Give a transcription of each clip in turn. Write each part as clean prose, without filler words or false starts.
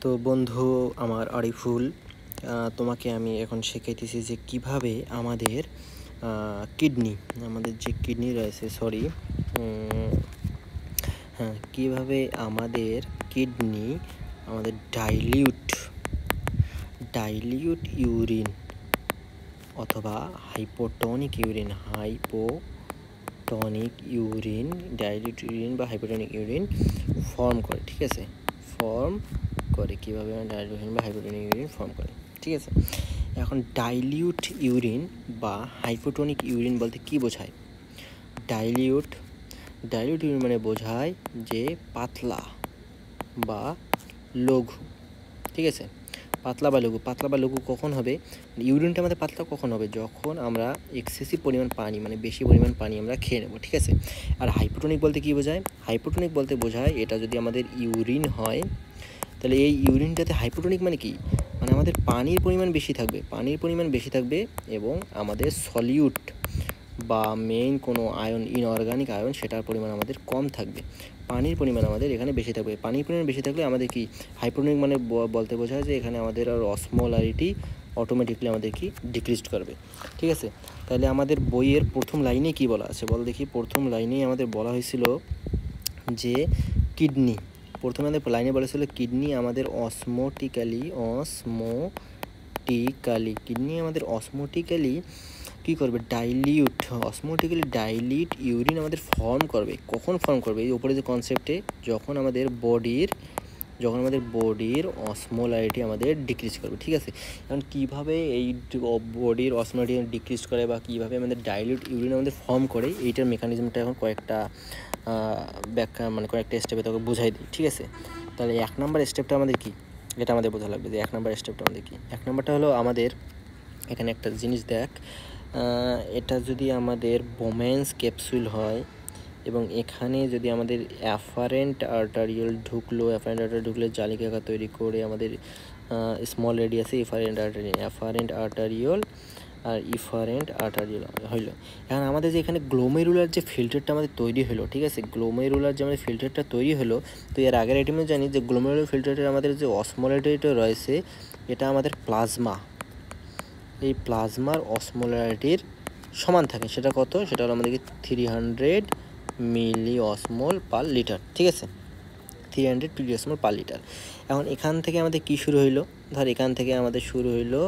তো বন্ধু আমার আরিফুল, তোমাকে আমি এখন শেখাইতেছি যে কিভাবে আমাদের আমাদের যে কিডনি রয়েছে কিভাবে আমাদের কিডনি আমাদের ডাইলিউট ইউরিন অথবা ডাইলিউট ইউরিন বা হাইপোটনিক ইউরিন ফর্ম করে। ঠিক আছে, কীভাবে ডাইলিউট বা হাইপোটনিক ইউরিন ফর্ম করে। ঠিক আছে, এখন ডাইলিউট ইউরিন বা হাইপোটনিক ইউরিন বলতে কি বোঝায়? ডাইলিউট ইউরিন মানে বোঝায় যে পাতলা বা লঘু। ঠিক আছে, পাতলা বা লঘু কখন হবে? ইউরিনটা আমাদের পাতলা কখন হবে? যখন আমরা এক্সেসিভ পরিমাণ পানি, মানে বেশি পরিমাণ পানি আমরা খেয়ে নেব। ঠিক আছে, আর হাইপোটনিক বলতে কি বোঝায়? হাইপোটনিক বলতে বোঝায় এটা যদি আমাদের ইউরিন হয়, তাহলে এই ইউরিনটাতে হাইপোটনিক মানে কি? মানে আমাদের পানির পরিমাণ বেশি থাকবে এবং আমাদের সলিউট বা মেইন কোনো আয়ন, ইনঅর্গানিক আয়ন, সেটার পরিমাণ আমাদের কম থাকবে। পানির পরিমাণ আমাদের এখানে বেশি থাকবে। পানির পরিমাণ বেশি থাকলে আমাদের কি হাইপোটনিক মানে বলতে বোঝায় যে এখানে আমাদের আর অসমোলারিটি অটোমেটিকলি আমাদের কি ডিক্রিজ করবে। ঠিক আছে, তাহলে আমাদের বইয়ের প্রথম লাইনে কি বলা আছে বল দেখি। প্রথম লাইনেই আমাদের বলা হয়েছিল যে কিডনি, প্রথমে আমাদের লাইনে বলেছিল কিডনি আমাদের অসমোটিক্যালি কী করবে? ডাইলিউট ইউরিন আমাদের ফর্ম করবে। কখন ফর্ম করবে? এই উপরে যে কনসেপ্টে, যখন আমাদের বডির অসমোলারিটি আমাদের ডিক্রিজ করবে। ঠিক আছে, এখন কীভাবে এই বডির অসমোলারিটি ডিক্রিজ করে বা কীভাবে আমাদের ডাইলিউট ইউরিন আমাদের ফর্ম করে, এইটার মেকানিজমটা এখন কয়েকটা স্টেপে তোকে বুঝাই দিই। ঠিক আছে, তাহলে 1 নম্বর স্টেপটা আমাদের কি, এটা আমাদের বোঝা লাগবে যে 1 নম্বর স্টেপটা আমাদের কি। 1 নম্বরটা হলো আমাদের এখানে একটা জিনিস দেখ, এটা যদি আমাদের বোম্যান্স ক্যাপসুল হয় এবং এখানে যদি আমাদের অ্যাফারেন্ট আর্টারিয়াল ঢুকলো জালিকাকা তৈরি করে আমাদের স্মল রেডিয়াসে অ্যাফারেন্ট আর্টারিয়াল আর ইফারেন্ট আর্টারিয়াল হইলো। এখন আমাদের যে এখানে গ্লোমেরুলার যে ফিল্টারটা আমাদের তৈরি হলো, ঠিক আছে, গ্লোমেরুলার যে আমাদের ফিল্টারটা তৈরি হলো, তো এর আগের আইটেমে জানি যে গ্লোমেরুলার ফিল্টারের আমাদের যে অসমোলারিটিটা রয়েছে, এটা আমাদের প্লাজমা, এই প্লাজমার অসমোলারিটির সমান থাকে। সেটা কত? সেটা হলো আমাদেরকে 300 মিলি অসমোল পার লিটার। ঠিক আছে, 300 মিলি অসমোল পার লিটার। এখন এখান থেকে আমাদের কি শুরু হইলো? এখান থেকে আমাদের শুরু হইলো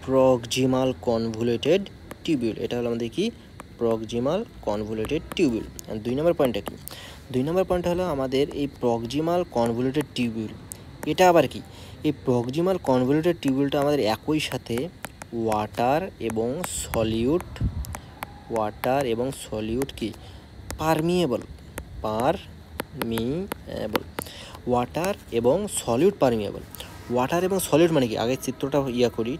প্রক্সিমাল কনভলিউটেড টিউবিউল। এটা হলো আমাদের কি প্রক্সিমাল কনভলিউটেড টিউবিউল। আর 2 নম্বর পয়েন্টটা কি? 2 নম্বর পয়েন্টটা হলো আমাদের এই প্রক্সিমাল কনভলিউটেড টিউবিউল। এটা আবার কি? এই প্রক্সিমাল কনভলিউটেড টিউবিউলটা আমাদের একই সাথে ওয়াটার এবং সলিউট কি পারমিয়েবল। ওয়াটার এবং সলিউট মানে কি? আগে চিত্রটা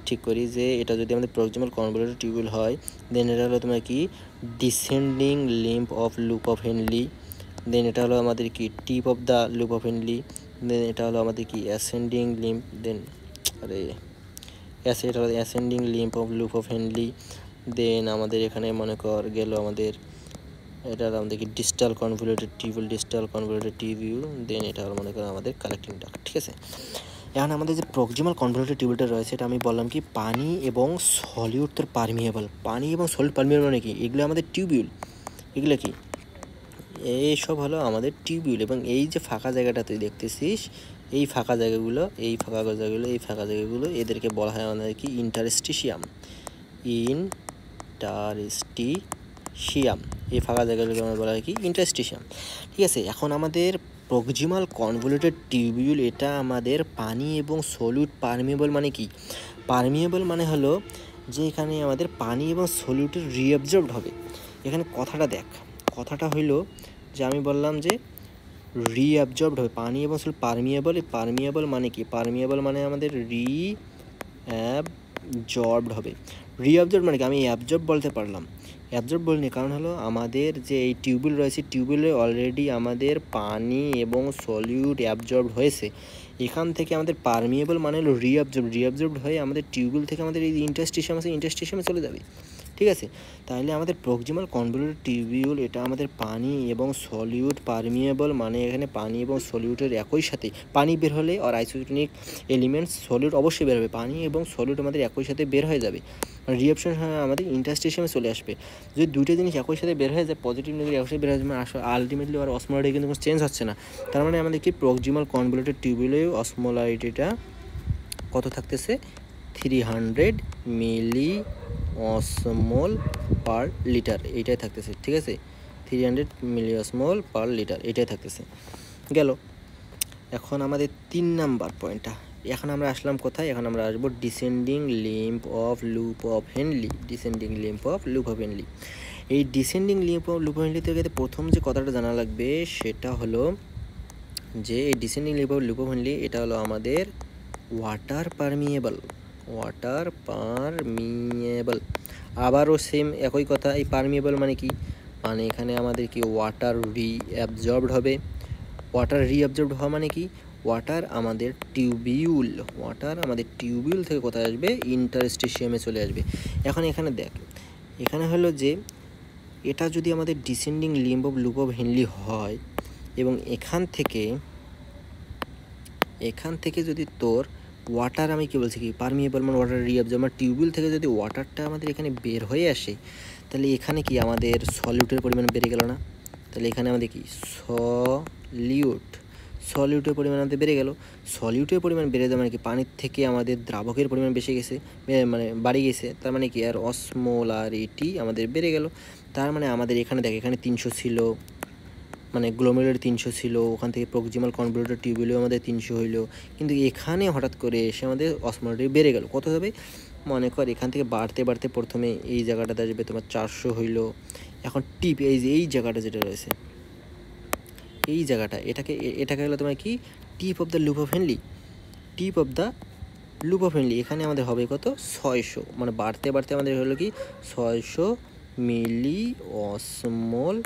ঠিক করি যে এটা যদি আমাদের প্রক্সিমাল কনভলিউটেড টিউবিউল হয়, দেন এটা হলো তোমার কি descending limb of loop of Henle, then এটা হলো আমাদের কি tip of the loop of Henle, then এটা হলো আমাদের কি অ্যাসেন্ডিং লিম্ব, দেন এটা হলো ascending limb of loop of Henle, then আমাদের এখানে মনে কর গেল আমাদের এটা আমাদের কি ডিস্টাল কনভলিউটেড টিউবিউল, দেন এটা হলো মনে করেন আমাদের কালেক্টিং ডাক্ট। ঠিক আছে, এখন আমাদের যে প্রক্সিমাল কনভলিউটেড টিউবিউলটা রয়েছে, এটা আমি বললাম কি পানি এবং সলিউট তোর পারমিয়েবল। মানে কি? এগুলো আমাদের টিউবিউল। এগুলো কি? এইসব হলো আমাদের টিউবিউল। এবং এই যে ফাঁকা জায়গাটা তুই দেখতেছিস, এই ফাঁকা জায়গাগুলো এদেরকে বলা হয় আমাদের কি ইন্টারস্টিশিয়াম। এই ফাঁকা জায়গাগুলোকে আমরা বলা হয় কি ইন্টারস্টিশিয়াম। ঠিক আছে, এখন আমাদের প্রক্সিমাল কনভলিউটেড টিউবিউল, এটা আমাদের পানি এবং সলিউট পারমিয়েবল। মানে কি পারমিয়েবল? মানে হলো যে এখানে আমাদের পানি এবং সলিউটের রিঅ্যাবজর্বড হবে। এখানে কথাটা হইলো যে আমি বললাম যে রিঅ্যাবজর্বড হবে পানি এবং পারমিয়েবল। এই পারমিয়েবল মানে কি? পারমিয়েবল মানে আমাদের রিঅ্যাবজর্বড হবে। রিঅ্যাবজর্ব মানে কি? আমি অ্যাবজর্ব বলতে পারলাম, অ্যাবজর্ব বলিনি, কারণ হলো আমাদের যে এই টিউবিউল রয়েছে, টিউবিউলে অলরেডি আমাদের পানি এবং সলিউট অ্যাবজর্বড হয়েছে। এখান থেকে আমাদের পারমিয়েবল মানে হলো রিঅ্যাবজর্বড হয়ে আমাদের টিউবিউল থেকে আমাদের এই ইন্টারস্টিশিয়ামে চলে যাবে। ঠিক আছে। তাহলে আমাদের প্রক্সিমাল কনভলিউটেড টিউবিউল এটা আমাদের পানি এবং সলিউট পারমিয়েবল, মানে এখানে পানি এবং সলিউটের একই সাথে পানি বের হলে আর আইসোটোনিক এলিমেন্টস সলিউট অবশ্যই বের হবে, পানি এবং সলিউট আমাদের একই সাথে বের হয়ে যাবে, মানে রিঅ্যাকশন আমাদের ইন্টারস্টেশনে চলে আসবে। যদি দুইটা জিনিস একই সাথে বের হয়ে যায়, পজিটিভ নেগেটিভ একই সাথে বের হয়ে যাবে, আলটিমেটলি আর অসমোলারিটি কিন্তু কোনো চেঞ্জ হচ্ছে না। তার মানে আমাদের কি প্রক্সিমাল কনভলিউটেড টিউবিউলে অসমোলারিটিটা কত থাকতেছে, 300 মিলি অসমোল পার লিটার, এইটাই থাকতেছে। ঠিক আছে, 300 মিলি অসমোল পার লিটার এইটাই থাকতেছে। গেল। এখন আমাদের 3 নাম্বার পয়েন্টটা, এখন আমরা আসলাম কোথায়, এখন আমরা আসবো descending limb of loop of Henle. Descending limb of loop of Henle, এই descending limb of loop of Henle থেকে প্রথম যে কথাটা জানা লাগবে সেটা হলো যে এই descending limb of loop of Henley এটা হলো আমাদের ওয়াটার পারমিয়েবল। ওয়াটার পারমিয়েবল, আবারও সেম একই কথা, এই পারমিয়েবল মানে কি, মানে এখানে আমাদের কি ওয়াটার রিঅ্যাবজর্বড হবে। ওয়াটার রিঅ্যাবজর্বড হওয়া মানে কি, ওয়াটার আমাদের টিউবিউল থেকে কোথায় আসবে, ইন্টারস্টিশিয়ামে চলে আসবে। এখন এখানে দেখ, এখানে হলো যে এটা যদি আমাদের descending limb of loop of Henley হয় এবং এখান থেকে যদি তোর ওয়াটার, আমি কি বলছি কি পারমিয়েবল মানে ওয়াটার রিঅ্যাবজর্ব, মানে টিউবওয়েল থেকে যদি ওয়াটারটা আমাদের এখানে বের হয়ে আসে, তাহলে এখানে কি আমাদের সলিউটের পরিমাণ বেড়ে গেল না? তাহলে এখানে আমাদের কি সলিউটের পরিমাণ আমাদের বেড়ে গেল। সলিউটের পরিমাণ বেড়ে যাওয়া মানে কি, পানির থেকে আমাদের দ্রাবকের পরিমাণ বেশি গেছে, মানে বাড়ি গেছে, তার মানে কি আর অসমোলারিটি আমাদের বেড়ে গেল। তার মানে আমাদের এখানে দেখ, এখানে 300 ছিল, মানে গ্লোমেরুলার 300 ছিল, ওখান থেকে প্রক্সিমাল কনভলিউটেড টিউবিউলেও আমাদের 300 হইলো, কিন্তু এখানে হঠাৎ করে এসে আমাদের অসমোলারিটি বেড়ে গেল। কত হবে, মনে কর এখান থেকে বাড়তে বাড়তে প্রথমে এই জায়গাটাতে আসবে তোমার 400 হইলো। এখন টিপ, এই যে এই জায়গাটা যেটা রয়েছে, এই জায়গাটা, এটাকে হলো তোমার কি tip of the loop of Henley. এখানে আমাদের হবে কত, 600, মানে বাড়তে বাড়তে আমাদের হলো কি 600 মিলি অসমোল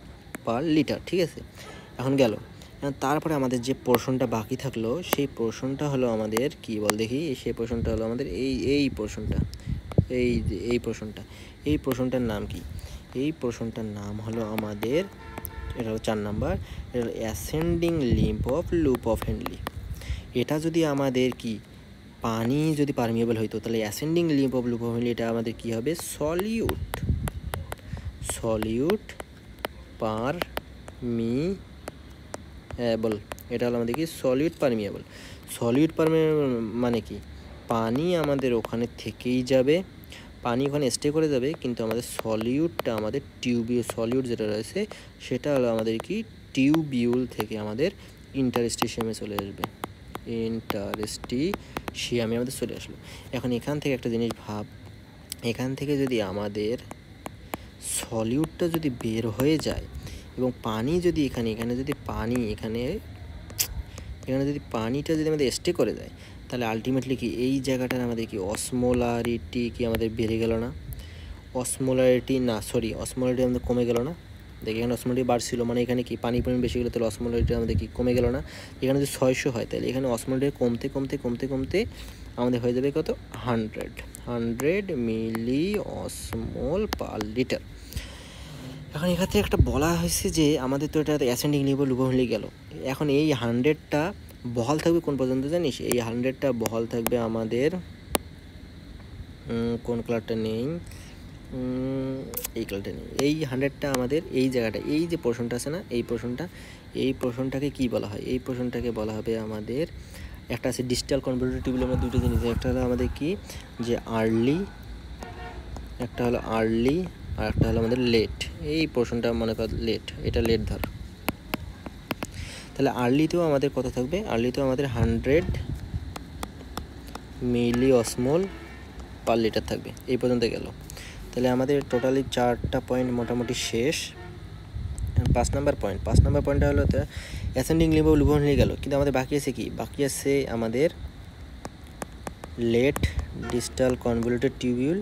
পার লিটার। ঠিক আছে, এখন গেল। তারপরে আমাদের যে পোর্শনটা বাকি থাকলো, সেই পোর্শনটা হলো আমাদের কি বল দেখি, সেই পোর্শনটা হলো আমাদের এই পোর্শনটার নাম কি, এই পোর্শনটার নাম হলো আমাদের, এটা হলো 4 নাম্বার, এটা হলো ascending limb of loop of Henley. এটা যদি আমাদের কি পানি যদি পারমিয়েবল হইতো, তাহলে ascending limb of loop of Henley এটা আমাদের কি হবে, সলিউট পারমিয়েবল। এটা হলো আমাদের কি সলিউট পারমিয়েবল মানে কি, পানি আমাদের ওখানে থেকেই যাবে, পানি ওখানে স্টে করে যাবে, কিন্তু আমাদের সলিউটটা আমাদের সলিউট যেটা রয়েছে সেটা হলো আমাদের কি টিউবিউল থেকে আমাদের ইন্টারস্টিশিয়ামে চলে আসবে, ইন্টারস্টিশিয়ামে আমাদের চলে আসলো। এখন এখান থেকে একটা জিনিস ভাব, এখান থেকে যদি আমাদের সলিউটটা যদি বের হয়ে যায় এবং পানি যদি এখানে যদি পানিটা যদি আমাদের স্টে করে যায়, তাহলে আলটিমেটলি কি এই জায়গাটার আমাদের কি অসমোলারিটি কি আমাদের বেড়ে গেল না, অসমোলারিটি আমাদের কমে গেল না। দেখি এখানে অসমোলারিটি বাড়ছিল, মানে এখানে কি পানি পরিমাণ বেশি গেলো, তাহলে অসমোলারিটি আমাদের কি কমে গেল না। এখানে যদি 600 হয়, তাহলে এখানে অসমোলারিটি কমতে আমাদের হয়ে যাবে কত, 100 মিলি অসমোল পার লিটার। এখন এখানে একটা বলা হয়েছে যে আমাদের তো এটা ascending limb loop of Henle গেল, এখন এই 100টা বহাল থাকবে কোন পর্যন্ত জানিস, এই 100টা বহাল থাকবে আমাদের, কোন কালারটা নেই, এই কালারটা নেই, এই 100টা আমাদের এই জায়গাটা, এই যে পোর্শনটা আছে না, এই পোর্শনটাকে কি বলা হয়, এই পোর্শনটাকে বলা হবে আমাদের, একটা আছে ডিস্টাল কনভলিউটেড টিউবিউল, আমরা দুটো জিনিস, একটা হলো আমাদের কি যে আর্লি, একটা হলো আর্লি আর একটা হলো আমাদের লেট। এই পোর্শনটা মনে কর লেট, এটা লেট ধর, তাহলে আর্লিতেও আমাদের কত থাকবে, আর্লিতেও আমাদের 100 মিলি অসমোল পার লিটার থাকবে। এই পর্যন্ত গেল, তাহলে আমাদের টোটালি 4টা পয়েন্ট মোটামুটি শেষ। 5 নাম্বার পয়েন্টটা হলো ascending limb of loop of Henle গেল, কিন্তু আমাদের বাকি আছে কি, বাকি আছে আমাদের late distal convoluted tubule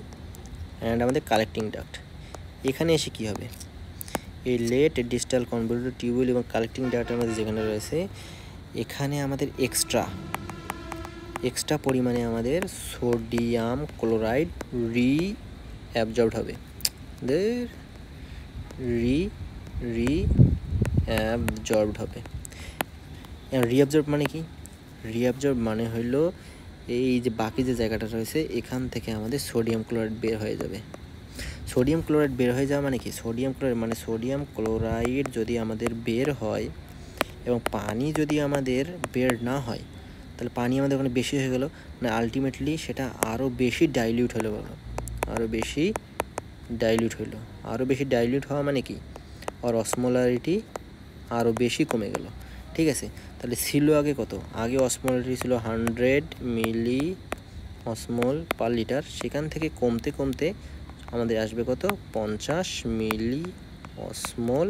and আমাদের কালেক্টিং ডাক্ট। এখানে এসে কি হবে, এই লেট ডিস্টাল কনভলিউটেড টিউবিউল এবং কালেক্টিং ডাক্ট আমাদের যেখানে রয়েছে, এখানে আমাদের এক্সট্রা পরিমাণে আমাদের সোডিয়াম ক্লোরাইড রিঅ্যাবজর্বড হবে। রিঅ্যাবজর্বড হবে। রিঅ্যাবজর্ব মানে কি? রিঅ্যাবজর্ব মানে হলো এই যে বাকি যে জায়গাটা রয়েছে এখান থেকে আমাদের সোডিয়াম ক্লোরাইড বের হয়ে যাবে। সোডিয়াম ক্লোরাইড বের হয়ে যাওয়া মানে কি? সোডিয়াম ক্লোরাইড মানে সোডিয়াম ক্লোরাইড যদি আমাদের বের হয় এবং পানি যদি আমাদের বের না হয়, তাহলে পানি আমাদের ওখানে বেশি হয়ে গেল, মানে আলটিমেটলি সেটা আরও বেশি ডাইলিউট হলো। আরও বেশি ডাইলিউট হওয়া মানে কি? আর অসমোলারিটি আরও বেশি কমে গেল। ঠিক আছে, তাহলে ছিল আগে কত? আগে অসমোলারিটি ছিল 100 মিলি অসমোল পার লিটার, সেখান থেকে কমতে কমতে আমাদের আসবে কত? 50 মিলি অসমোল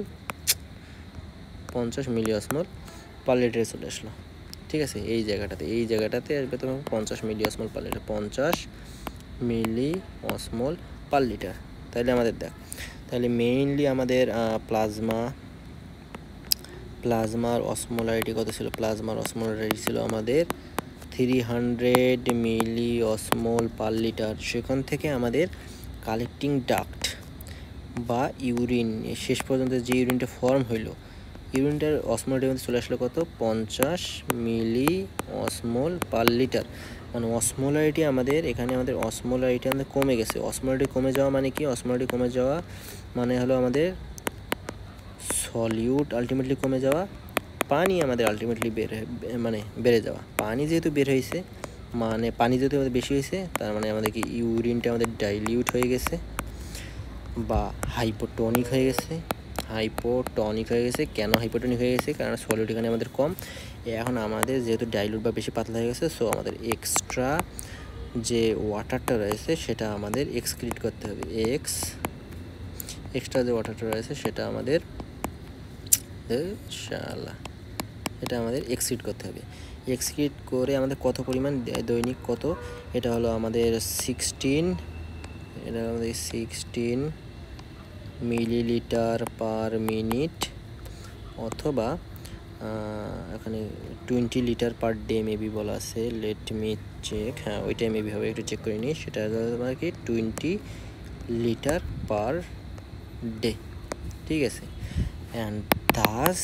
পার লিটারে চলে আসলো। ঠিক আছে, এই জায়গাটাতে আসবে তোমার 50 মিলি অসমোল পার লিটার, 50 মিলি অসমোল পার লিটার। তাহলে আমাদের দেখ, তাহলে মেইনলি আমাদের প্লাজমার অসমোলারিটি কত ছিল? প্লাজমার অসমোলারিটি ছিল আমাদের 300 মিলি অসমোল পার লিটার। সেখান থেকে আমাদের কালেক্টিং ডাক্ট বা ইউরিন, শেষ পর্যন্ত যে ইউরিনটা ফর্ম হইলো, ইউরিনটার অসমোলারিটি মধ্যে চলে আসলো কত? 50 মিলি অসমোল পার লিটার। মানে অসমোলারিটি আমাদের এখানে অসমোলারিটি আমাদের কমে গেছে। অসমোলারিটি কমে যাওয়া মানে কি? অসমোলারিটি কমে যাওয়া মানে হলো আমাদের সলিউট আলটিমেটলি কমে যাওয়া, পানি আমাদের আলটিমেটলি বেড়ে যাওয়া। পানি যেহেতু বের হয়েছে, মানে পানি যেহেতু আমাদের বেশি হয়েছে, তার মানে আমাদের কি ইউরিনটা আমাদের ডাইলিউট হয়ে গেছে বা হাইপোটনিক হয়ে গেছে। কেন হাইপোটনিক হয়ে গেছে? কারণ সলিউট এখানে আমাদের কম। এখন আমাদের যেহেতু ডাইলুট বা বেশি পাতলা হয়ে গেছে, সো আমাদের এক্সট্রা যে ওয়াটারটা রয়েছে সেটা আমাদের এক্সক্রিট করতে হবে। এক্সট্রা যে ওয়াটারটা রয়েছে সেটা আমাদের এক্সক্রিট করতে হবে। এক্সক্রিট করে আমাদের কত পরিমাণ দৈনিক কত? এটা হলো আমাদের 16 মিলিলিটার পার মিনিট, অথবা এখানে 20 লিটার পার ডে মেবি বলা আছে। Let me check. হ্যাঁ, ওইটাই মেবি হবে, একটু চেক করে নিই। সেটা তোমার কি 20 লিটার পার ডে। ঠিক আছে, and thus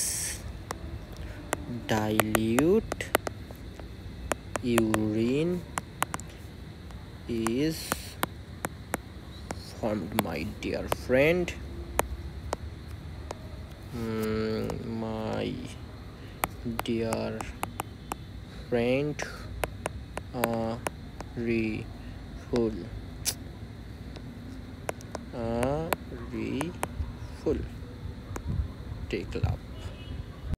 dilute urine is formed, my dear friend. Refull. Take love.